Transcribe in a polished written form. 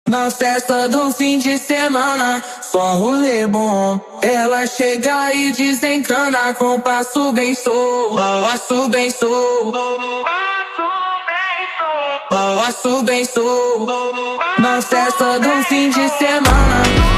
Na festa do fim de semana, só um rolê bom. Ela chega e desencana com passo bem solto, passo bem solto, passo bem solto. Na festa do fim de semana.